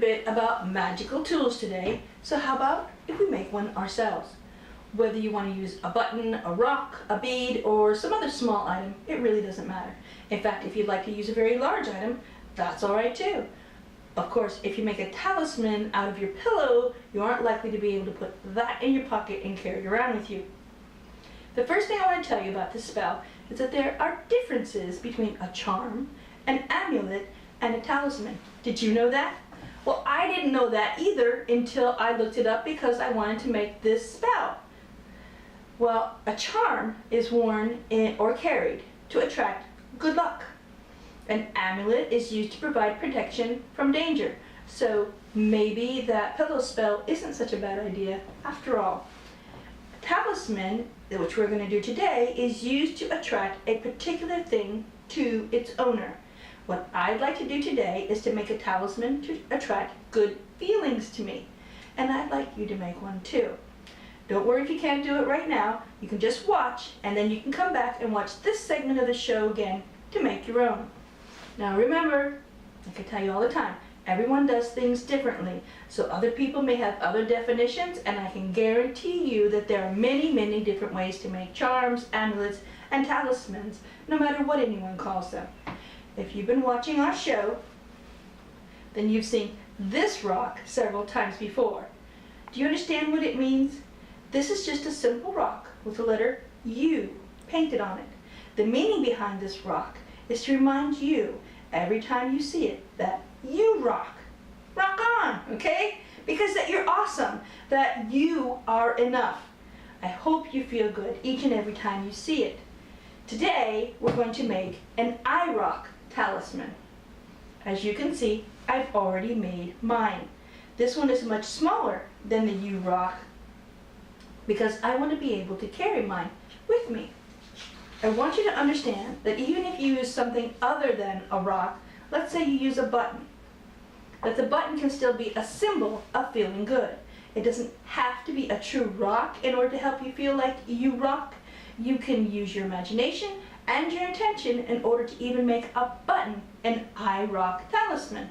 bit about magical tools today, so how about if we make one ourselves? Whether you want to use a button, a rock, a bead, or some other small item, it really doesn't matter. In fact, if you'd like to use a very large item, that's alright too. Of course, if you make a talisman out of your pillow, you aren't likely to be able to put that in your pocket and carry it around with you. The first thing I want to tell you about this spell is that there are differences between a charm, an amulet, and a talisman. Did you know that? Well, I didn't know that either until I looked it up because I wanted to make this spell. Well, a charm is worn or carried to attract good luck. An amulet is used to provide protection from danger. So maybe that pillow spell isn't such a bad idea after all. A talisman, which we're going to do today, is used to attract a particular thing to its owner. What I'd like to do today is to make a talisman to attract good feelings to me. And I'd like you to make one too. Don't worry if you can't do it right now. You can just watch, and then you can come back and watch this segment of the show again to make your own. Now remember, like I tell you all the time, everyone does things differently. So other people may have other definitions, and I can guarantee you that there are many, many different ways to make charms, amulets, and talismans, no matter what anyone calls them. If you've been watching our show, then you've seen this rock several times before. Do you understand what it means? This is just a simple rock with the letter U painted on it. The meaning behind this rock is to remind you, every time you see it, that you rock. Rock on, okay? Because that you're awesome, that you are enough. I hope you feel good each and every time you see it. Today, we're going to make an I rock talisman. As you can see, I've already made mine. This one is much smaller than the U rock because I want to be able to carry mine with me. I want you to understand that even if you use something other than a rock, let's say you use a button, that the button can still be a symbol of feeling good. It doesn't have to be a true rock in order to help you feel like you rock. You can use your imagination and your intention in order to even make a button an I rock talisman.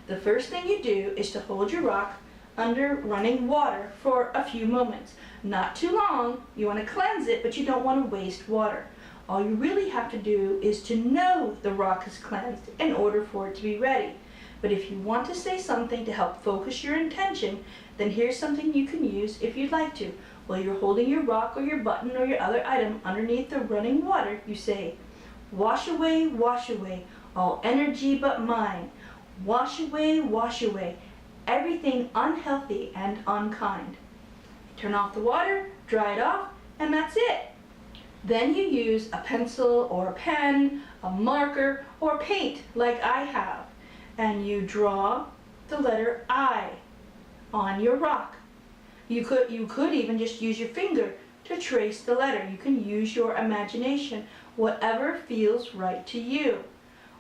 The first thing you do is to hold your rock under running water for a few moments. Not too long. You want to cleanse it, but you don't want to waste water. All you really have to do is to know the rock is cleansed in order for it to be ready. But if you want to say something to help focus your intention, then here's something you can use if you'd like to. While you're holding your rock or your button or your other item underneath the running water, you say, wash away, all energy but mine. Wash away, everything unhealthy and unkind. Turn off the water, dry it off, and that's it. Then you use a pencil or a pen, a marker, or paint like I have, and you draw the letter I on your rock. You could even just use your finger to trace the letter. You can use your imagination, whatever feels right to you.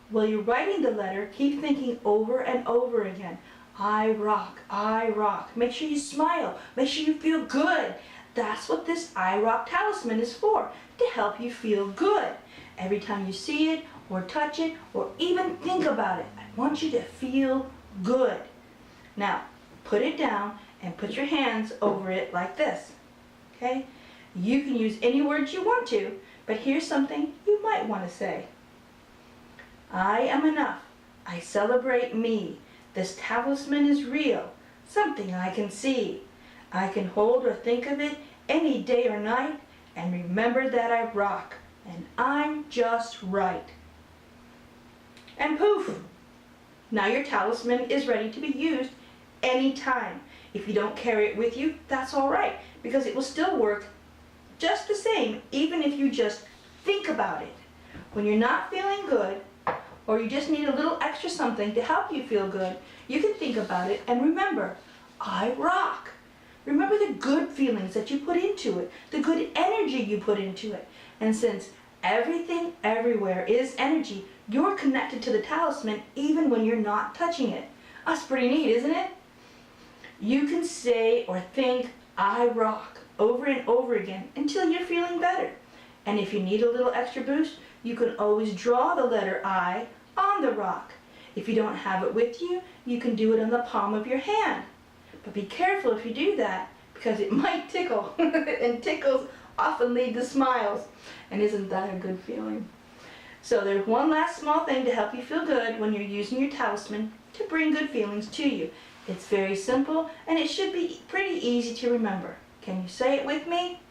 While you're writing the letter, keep thinking over and over again, I rock, I rock. Make sure you smile. Make sure you feel good. That's what this I rock talisman is for, to help you feel good. Every time you see it, or touch it, or even think about it, I want you to feel good. Now, put it down and put your hands over it like this, okay? You can use any words you want to, but here's something you might want to say. I am enough. I celebrate me. This talisman is real, something I can see. I can hold or think of it any day or night, and remember that I rock, and I'm just right. And poof! Now your talisman is ready to be used anytime. If you don't carry it with you, that's all right, because it will still work just the same, even if you just think about it. When you're not feeling good, or you just need a little extra something to help you feel good, you can think about it and remember, I rock. Remember the good feelings that you put into it, the good energy you put into it. And since everything everywhere is energy, you're connected to the talisman even when you're not touching it. That's pretty neat, isn't it? You can say or think, I rock, over and over again until you're feeling better. And if you need a little extra boost, you can always draw the letter I on the rock. If you don't have it with you, you can do it on the palm of your hand. But be careful if you do that, because it might tickle, and tickles often lead to smiles. And isn't that a good feeling? So there's one last small thing to help you feel good when you're using your talisman to bring good feelings to you. It's very simple, and it should be pretty easy to remember. Can you say it with me?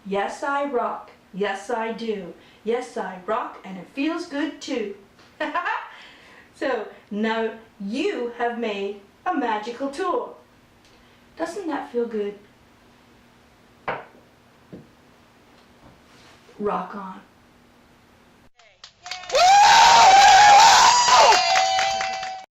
Yes, I rock. Yes, I do. Yes, I rock, and it feels good too. So now you have made a magical tool. Doesn't that feel good? Rock on.